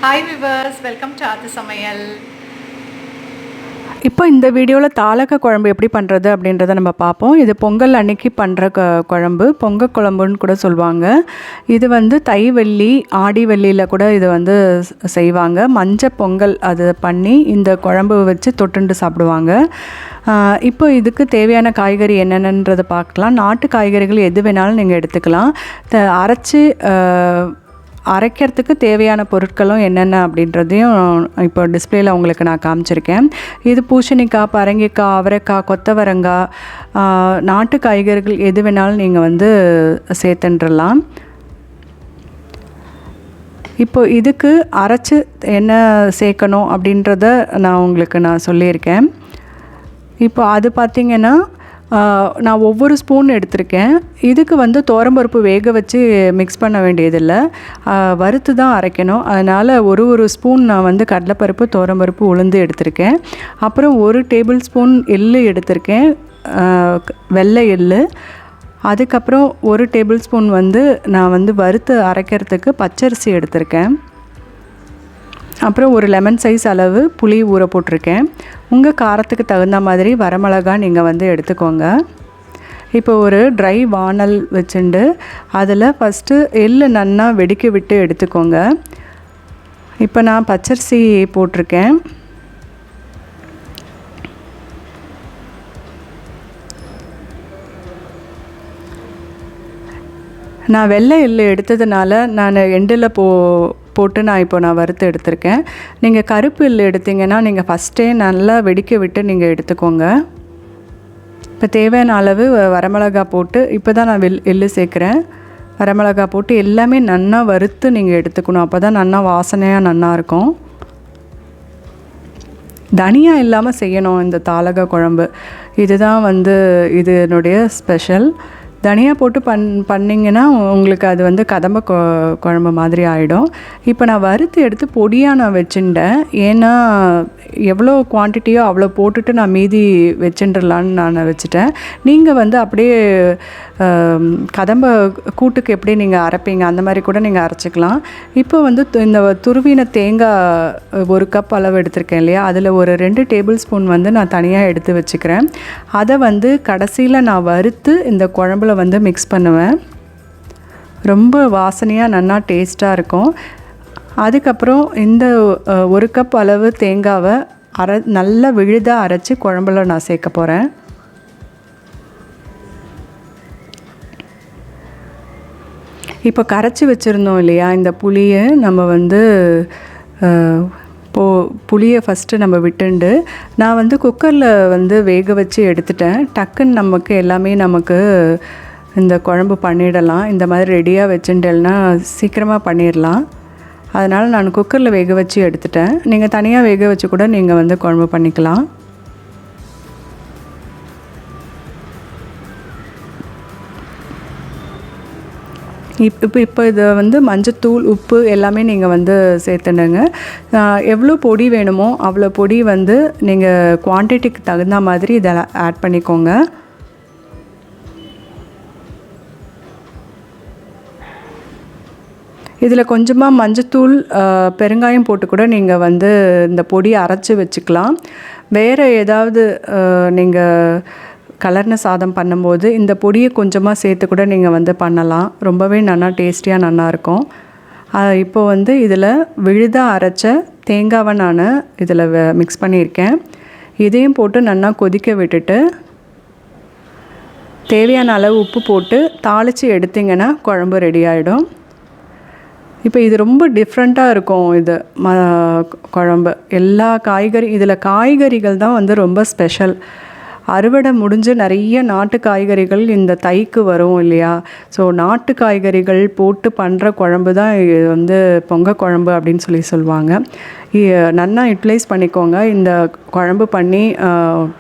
Hi viewers, welcome to aathusamayal. இப்போ இந்த வீடியோவில் தாலக குழம்பு எப்படி பண்ணுறது அப்படின்றத நம்ம பார்ப்போம். இது பொங்கல் அன்னைக்கு பண்ணுற குழம்பு, பொங்கல் குழம்புன்னு கூட சொல்லுவாங்க. இது வந்து தை வெள்ளி ஆடி வெள்ளியில் கூட இது வந்து செய்வாங்க. மஞ்சள் பொங்கல் அது பண்ணி இந்த குழம்பு வச்சு தொட்டுண்டு சாப்பிடுவாங்க. இப்போ இதுக்கு தேவையான காய்கறி என்னென்னன்றதை பார்க்கலாம். நாட்டு காய்கறிகள் எது வேணாலும் நீங்கள் எடுத்துக்கலாம். அரைக்கிறதுக்கு தேவையான பொருட்களும் என்னென்ன அப்படின்றதையும் இப்போ டிஸ்பிளேயில் உங்களுக்கு நான் காமிச்சிருக்கேன். இது பூசணிக்காய், பரங்கிக்காய், அவரைக்காய், கொத்தவரங்காய், நாட்டு காய்கறிகள் எது வேணாலும் நீங்கள் வந்து சேர்த்துன்றலாம். இப்போ இதுக்கு அரைச்சி என்ன சேர்க்கணும் அப்படின்றத நான் சொல்லியிருக்கேன். இப்போ அது பார்த்திங்கன்னா நான் ஒவ்வொரு ஸ்பூன் எடுத்திருக்கேன். இதுக்கு வந்து துவரம்பருப்பு வேக வச்சு மிக்ஸ் பண்ண வேண்டியதில்லை, வறுத்து தான் அரைக்கணும். அதனால் ஒரு ஸ்பூன் நான் வந்து கடலைப்பருப்பு, துவரம்பருப்பு, உளுந்து எடுத்திருக்கேன். அப்புறம் 1 டேபிள் ஸ்பூன் எள்ளு எடுத்திருக்கேன், வெள்ளை எள்ளு. அதுக்கப்புறம் 1 டேபிள் ஸ்பூன் வந்து நான் வந்து வறுத்து அரைக்கிறதுக்கு பச்சரிசி எடுத்திருக்கேன். அப்புறம் ஒரு லெமன் சைஸ் அளவு புளி ஊற போட்டிருக்கேன். உங்கள் காரத்துக்கு தகுந்த மாதிரி வரமிளகாய் நீங்கள் வந்து எடுத்துக்கோங்க. இப்போ ஒரு ட்ரை வானல் வச்சுண்டு அதில் ஃபஸ்ட்டு எள்ளு நன்னா வெடிக்க விட்டு எடுத்துக்கோங்க. இப்போ நான் பச்சரிசி போட்டிருக்கேன். நான் வெள்ளை எள்ளு எடுத்ததுனால நான் எண்டில் போட்டு நான் வறுத்து எடுத்திருக்கேன். நீங்கள் கருப்பு எள்ளு எடுத்திங்கன்னா நீங்கள் ஃபஸ்ட்டே நல்லா வெடிக்க விட்டு நீங்கள் எடுத்துக்கோங்க. இப்போ தேவையான அளவு வரமிளகாய் போட்டு இப்போ தான் நான் எள்ளு சேர்க்குறேன். வரமிளகாய் போட்டு எல்லாமே நல்லா வறுத்து நீங்கள் எடுத்துக்கணும். அப்போ தான் நல்லா வாசனையாக நல்லாயிருக்கும். தனியா இல்லாமல் செய்யணும் இந்த தாலக குழம்பு. இதுதான் வந்து இதனுடைய ஸ்பெஷல். தனியா போட்டு பண்ணிங்கன்னா உங்களுக்கு அது வந்து கதம்ப குழம்பு மாதிரி ஆகிடும். இப்போ நான் வறுத்து எடுத்து பொடியாக நான் வச்சுட்டேன். ஏன்னா எவ்வளோ குவான்டிட்டியோ அவ்வளோ போட்டுட்டு நான் மீதி வச்சுட்டுலான்னு நான் வச்சுட்டேன். நீங்கள் வந்து அப்படியே கதம்ப கூட்டுக்கு எப்படி நீங்கள் அரைப்பீங்க அந்த மாதிரி கூட நீங்கள் அரைச்சிக்கலாம். இப்போ வந்து இந்த துருவின தேங்காய் 1 கப் அளவு எடுத்திருக்கேன் இல்லையா, அதில் ஒரு 2 டேபிள் ஸ்பூன் வந்து நான் தனியாக எடுத்து வச்சுக்கிறேன். அதை வந்து கடைசியில் நான் வறுத்து இந்த குழம்புல வந்து மிக்ஸ் பண்ணுவேன். ரொம்ப வாசனையாக நல்லா டேஸ்ட்டாக இருக்கும். அதுக்கப்புறம் இந்த 1 கப் அளவு தேங்காவை நல்லா விழுதாக அரைச்சி குழம்புல நான் சேர்க்க போகிறேன். இப்போ கரைச்சி வச்சுருந்தோம் இல்லையா, இந்த புளியை நம்ம வந்து புளியை ஃபஸ்ட்டு நம்ம விட்டுண்டு நான் வந்து குக்கரில் வந்து வேக வச்சு எடுத்துட்டேன். டக்குன்னு நமக்கு இந்த குழம்பு பண்ணிடலாம். இந்த மாதிரி ரெடியாக வச்சுட்டேன்னா சீக்கிரமாக பண்ணிடலாம். அதனால் நான் குக்கரில் வேக வச்சு எடுத்துட்டேன். நீங்கள் தனியாக வேக வச்சு கூட நீங்கள் வந்து குழம்பு பண்ணிக்கலாம். இப்போ இதை வந்து மஞ்சத்தூள், உப்பு எல்லாமே நீங்கள் வந்து சேர்த்துடுங்க. எவ்வளோ பொடி வேணுமோ அவ்வளோ பொடி வந்து நீங்கள் குவான்டிட்டிக்கு தகுந்த மாதிரி இதை ஆட் பண்ணிக்கோங்க. இதில் கொஞ்சமாக மஞ்சத்தூள், பெருங்காயம் போட்டு கூட நீங்கள் வந்து இந்த பொடியை அரைச்சி வச்சுக்கலாம். வேறு ஏதாவது நீங்கள் கலர்ன சாதம் பண்ணும்போது இந்த பொடியை கொஞ்சமாக சேர்த்து கூட நீங்கள் வந்து பண்ணலாம். ரொம்பவே நல்லா டேஸ்டியாக நல்லாயிருக்கும். இப்போ வந்து இதில் விழுதாக அரைச்ச தேங்காவை நான் இதில் மிக்ஸ் பண்ணியிருக்கேன். இதையும் போட்டு நல்லா கொதிக்க விட்டுட்டு தேவையான அளவு உப்பு போட்டு தாளித்து எடுத்திங்கன்னா குழம்பு ரெடி ஆகிடும். இப்போ இது ரொம்ப டிஃப்ரெண்ட்டாக இருக்கும். இது குழம்பு எல்லா இதில் காய்கறிகள் தான் வந்து ரொம்ப ஸ்பெஷல். அறுவடை முடிஞ்சு நிறைய நாட்டு காய்கறிகள் இந்த தைக்கு வரும் இல்லையா, ஸோ நாட்டு காய்கறிகள் போட்டு பண்ணுற குழம்பு தான் இது வந்து பொங்கல் குழம்பு அப்படின்னு சொல்லுவாங்க. நல்லா யூட்டிலைஸ் பண்ணிக்கோங்க. இந்த குழம்பு பண்ணி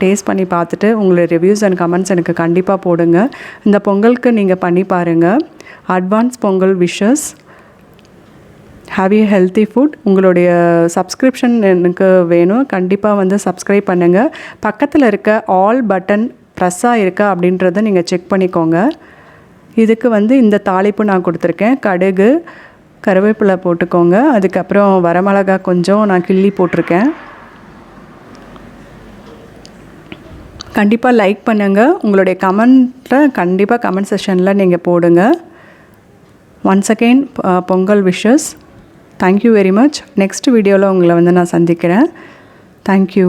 டேஸ்ட் பண்ணி பார்த்துட்டு உங்களுடைய ரிவ்யூஸ் அண்ட் கமெண்ட்ஸ் எனக்கு கண்டிப்பாக போடுங்க. இந்த பொங்கலுக்கு நீங்கள் பண்ணி பாருங்கள். Advance Pongal wishes. Have a healthy food. உங்களுடைய சப்ஸ்கிரிப்ஷன் எனக்கு வேணும். கண்டிப்பாக வந்து சப்ஸ்கிரைப் பண்ணுங்கள். பக்கத்தில் இருக்க ஆல் பட்டன் ப்ரெஸ்ஸாக இருக்கா அப்படின்றத நீங்கள் செக் பண்ணிக்கோங்க. இதுக்கு வந்து இந்த தாளிப்பு நான் கொடுத்துருக்கேன். கடுகு, கருவேப்பிலை போட்டுக்கோங்க. அதுக்கப்புறம் வரமிளகா கொஞ்சம் நான் கிள்ளி போட்டிருக்கேன். கண்டிப்பாக லைக் பண்ணுங்கள். உங்களுடைய கமெண்ட்டை கண்டிப்பாக கமெண்ட் செக்ஷனில் நீங்கள் போடுங்க. Once again Pongal wishes. Thank you very much. Next வீடியோவில் உங்களை வந்து நான் சந்திக்கிறேன். தேங்க்யூ.